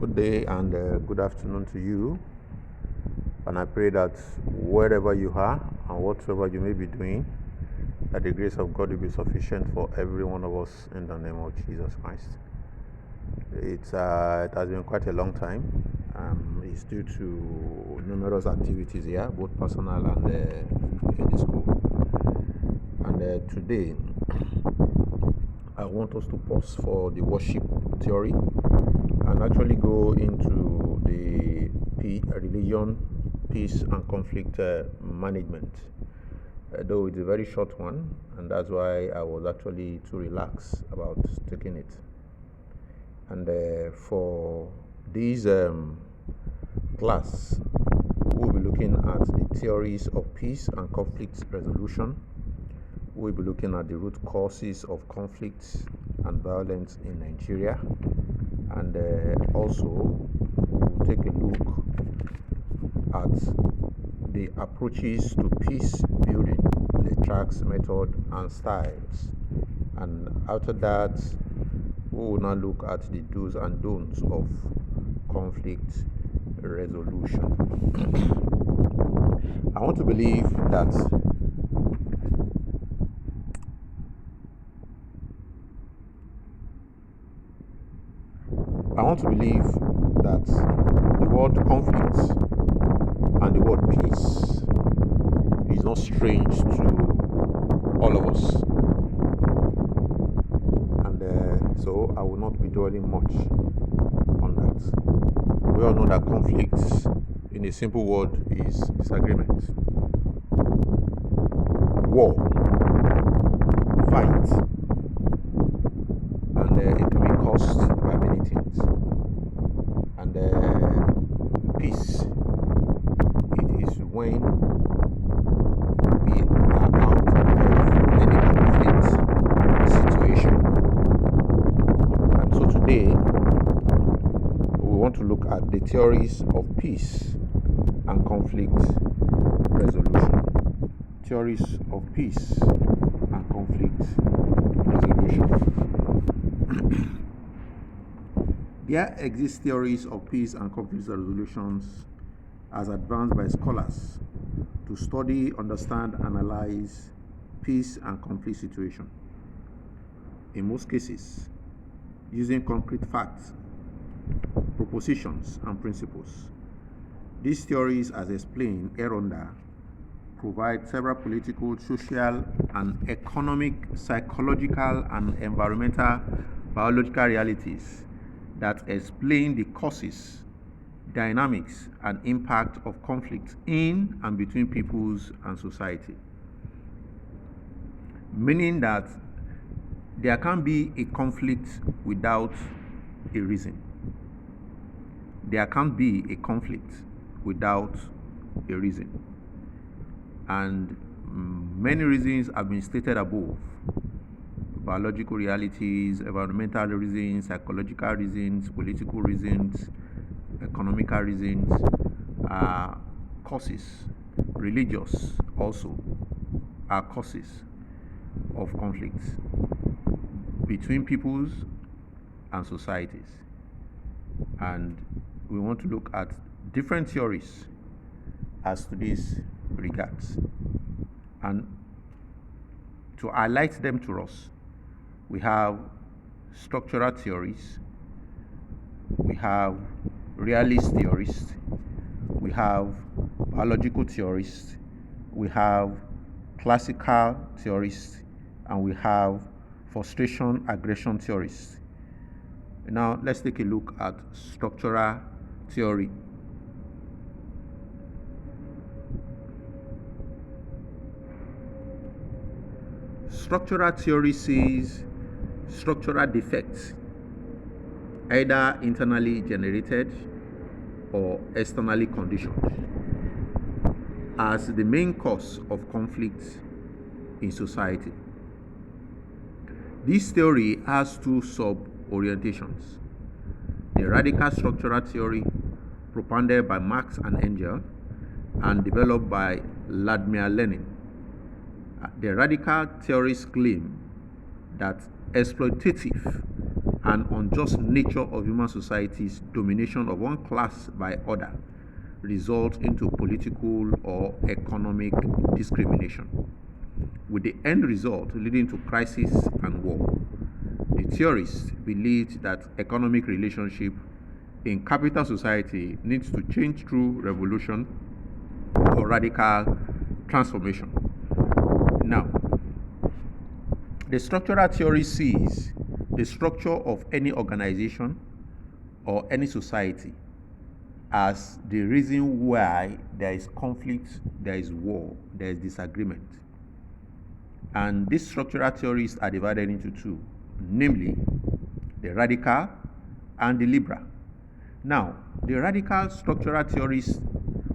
Good day and good afternoon to you. And I pray that wherever you are and whatsoever you may be doing, that the grace of God will be sufficient for every one of us in the name of Jesus Christ. It has been quite a long time. It's due to numerous activities here, both personal and in the school. And today, I want us to pause for the worship theory and actually go into the religion, peace and conflict management. Though it's a very short one, and that's why I was actually too relaxed about taking it. And for this class, we'll be looking at the theories of peace and conflict resolution. We'll be looking at the root causes of conflict and violence in Nigeria. And also, we'll take a look at the approaches to peace building, the tracks, method, and styles. And after that, we will now look at the do's and don'ts of conflict resolution. I want to believe that the word conflict and the word peace is not strange to all of us. And so I will not be dwelling much on that. We all know that conflict, in a simple word, is disagreement, war, fight, and it can be caused by many things. And peace, it is when we are out of any conflict situation. And so today, we want to look at the theories of peace and conflict resolution. Theories of peace and conflict resolution. There exist theories of peace and conflict resolutions as advanced by scholars to study, understand, analyze peace and conflict situation. In most cases, using concrete facts, propositions, and principles. These theories, as explained hereunder, provide several political, social, and economic, psychological, and environmental biological realities that explain the causes, dynamics, and impact of conflict in and between peoples and society. Meaning that there can't be a conflict without a reason. There can't be a conflict without a reason. And many reasons have been stated above. Biological realities, environmental reasons, psychological reasons, political reasons, economical reasons, causes, religious also are causes of conflicts between peoples and societies. And we want to look at different theories as to this regards. And to highlight them to us, we have structural theories, we have realist theorists, we have biological theorists, we have classical theorists, and we have frustration aggression theorists. Now let's take a look at structural theory. Structural theory says structural defects, either internally generated or externally conditioned, as the main cause of conflict in society. This theory has two sub-orientations. The radical structural theory, propounded by Marx and Engels and developed by Vladimir Lenin. The radical theorists claim that exploitative and unjust nature of human society's domination of one class by other result into political or economic discrimination, with the end result leading to crisis and war. The theorists believed that economic relationship in capital society needs to change through revolution or radical transformation. Now, the structural theory sees the structure of any organization or any society as the reason why there is conflict, there is war, there is disagreement. And these structural theories are divided into two, namely the radical and the liberal. Now, the radical structural theories,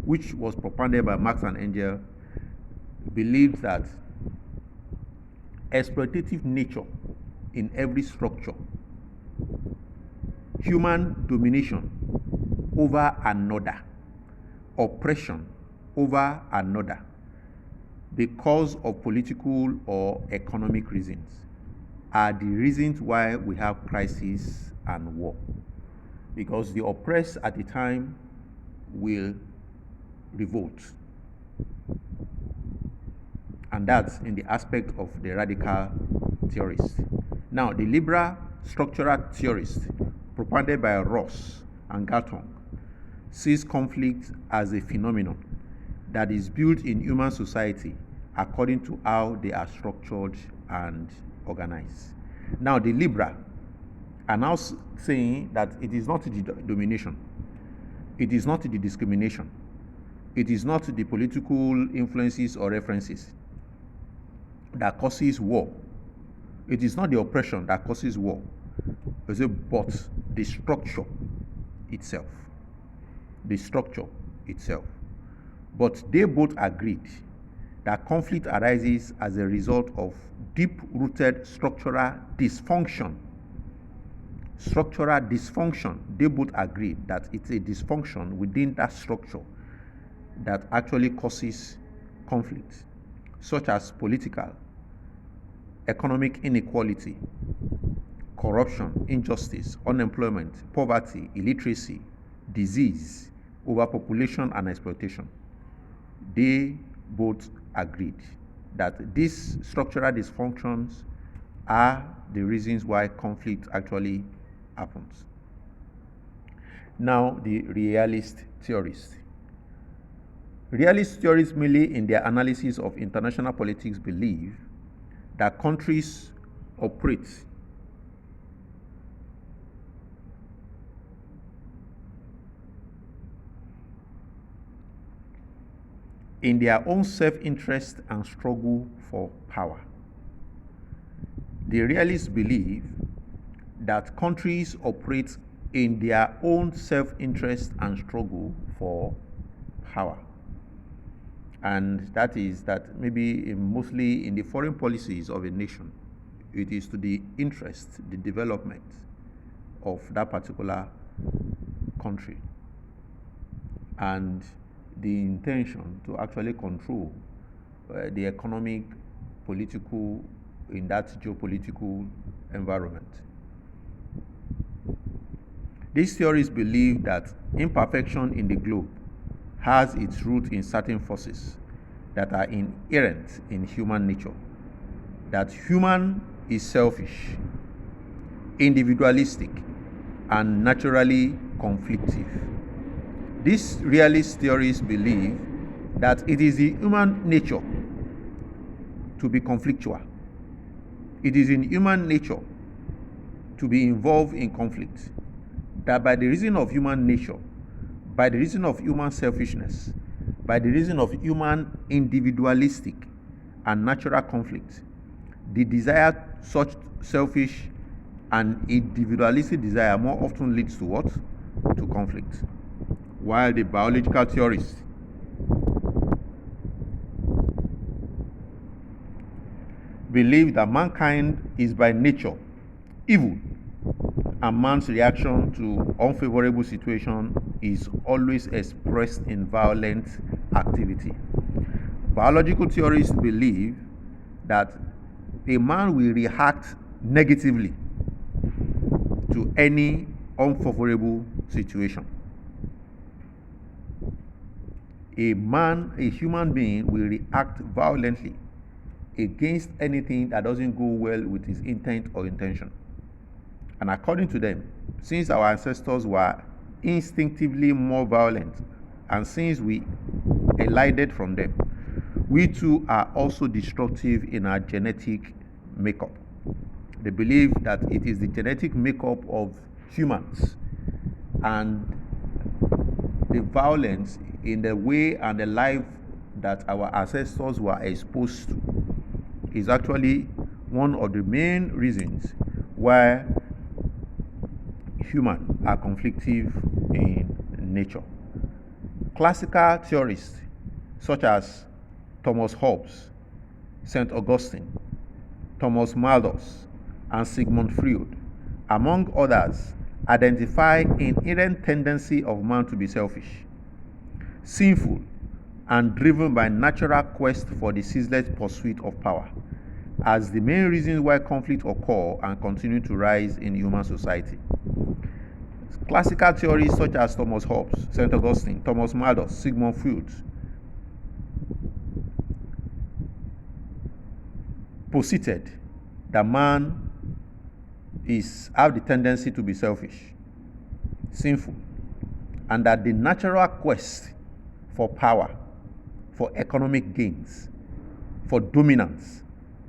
which was propounded by Marx and Engels, believed that exploitative nature in every structure, human domination over another, oppression over another, because of political or economic reasons, are the reasons why we have crisis and war. Because the oppressed at the time will revolt. And that's in the aspect of the radical theorists. Now, the liberal structural theorists, propounded by Ross and Galtung, sees conflict as a phenomenon that is built in human society according to how they are structured and organized. Now, the liberal are now saying that it is not the domination, it is not the discrimination, it is not the political influences or references that causes war. It is not the oppression that causes war, but the structure itself. The structure itself. But they both agreed that conflict arises as a result of deep-rooted structural dysfunction. Structural dysfunction. They both agreed that it's a dysfunction within that structure that actually causes conflict, such as political, economic inequality, corruption, injustice, unemployment, poverty, illiteracy, disease, overpopulation, and exploitation. They both agreed that these structural dysfunctions are the reasons why conflict actually happens. Now, the realist theorists. Realist theorists, merely in their analysis of international politics, believe that countries operate in their own self-interest and struggle for power. The realists believe that countries operate in their own self-interest and struggle for power. And that is that maybe mostly in the foreign policies of a nation, it is to the interest, the development of that particular country, and the intention to actually control the economic, political, in that geopolitical environment. These theories believe that imperfection in the globe has its root in certain forces that are inherent in human nature, that human is selfish, individualistic, and naturally conflictive. These realist theories believe that it is in human nature to be conflictual. It is in human nature to be involved in conflict, that by the reason of human nature, by the reason of human selfishness, by the reason of human individualistic and natural conflict, the desire, such selfish and individualistic desire, more often leads to what? To conflict. While the biological theorists believe that mankind is by nature evil, and man's reaction to unfavorable situation is always expressed in violent activity. Biological theorists believe that a man will react negatively to any unfavorable situation. A human being will react violently against anything that doesn't go well with his intent or intention. And according to them, since our ancestors were instinctively more violent, and since we elided from them, we too are also destructive in our genetic makeup. They believe that it is the genetic makeup of humans and the violence in the way and the life that our ancestors were exposed to is actually one of the main reasons why humans are conflictive in nature. Classical theorists such as Thomas Hobbes, St. Augustine, Thomas Malthus, and Sigmund Freud, among others, identify inherent tendency of man to be selfish, sinful, and driven by natural quest for the ceaseless pursuit of power as the main reasons why conflict occur and continue to rise in human society. Classical theories such as Thomas Hobbes, St. Augustine, Thomas Malthus, Sigmund Freud posited that man have the tendency to be selfish, sinful, and that the natural quest for power, for economic gains, for dominance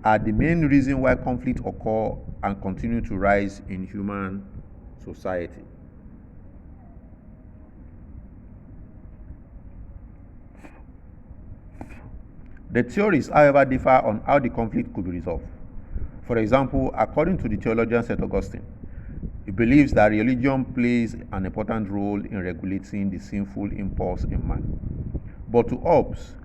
are the main reason why conflict occur and continue to rise in human society. The theories, however, differ on how the conflict could be resolved. For example, according to the theologian St. Augustine, he believes that religion plays an important role in regulating the sinful impulse in man. But to Hobbes,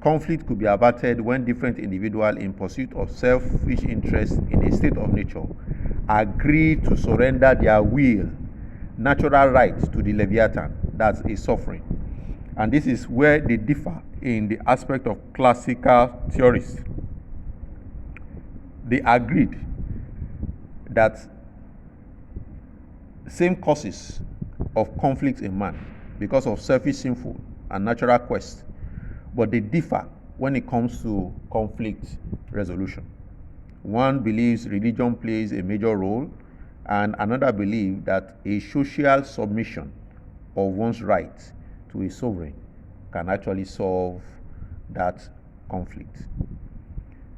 conflict could be averted when different individuals in pursuit of selfish interest in a state of nature agree to surrender their will, natural rights to the Leviathan, that's a suffering. And this is where they differ in the aspect of classical theorists. They agreed that same causes of conflict in man because of selfish, sinful, and natural quest, but they differ when it comes to conflict resolution. One believes religion plays a major role, and another believes that a social submission of one's right to a sovereign can actually solve that conflict.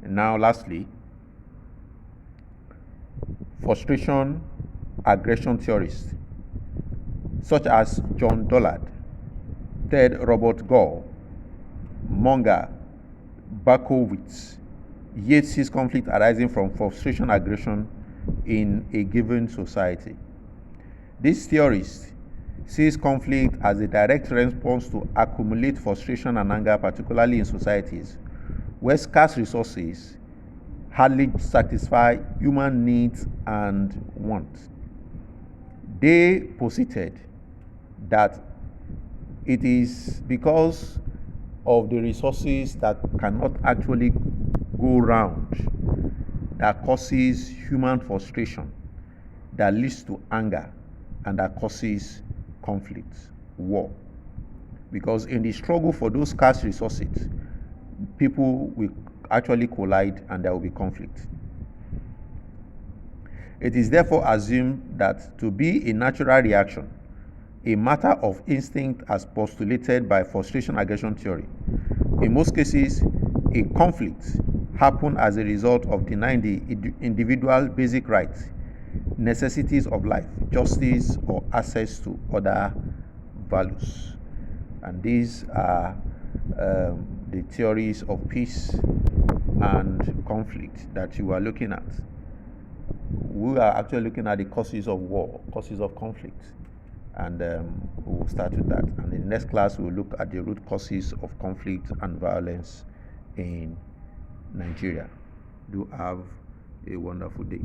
And now, lastly, frustration aggression theorists such as John Dollard, Ted Robert Gore, Munger, Berkowitz, Yates sees conflict arising from frustration aggression in a given society. This theorist sees conflict as a direct response to accumulate frustration and anger, particularly in societies where scarce resources hardly satisfy human needs and wants. They posited that it is because of the resources that cannot actually go round that causes human frustration, that leads to anger, and that causes conflict, war. Because in the struggle for those scarce resources, people will actually collide and there will be conflict. It is therefore assumed that to be a natural reaction, a matter of instinct as postulated by frustration aggression theory, in most cases, a conflict happens as a result of denying the individual basic rights, necessities of life, justice, or access to other values. And these are the theories of peace and conflict that you are looking at. We are actually looking at the causes of war, causes of conflict, and we will start with that. And in the next class, we will look at the root causes of conflict and violence in Nigeria. Do have a wonderful day.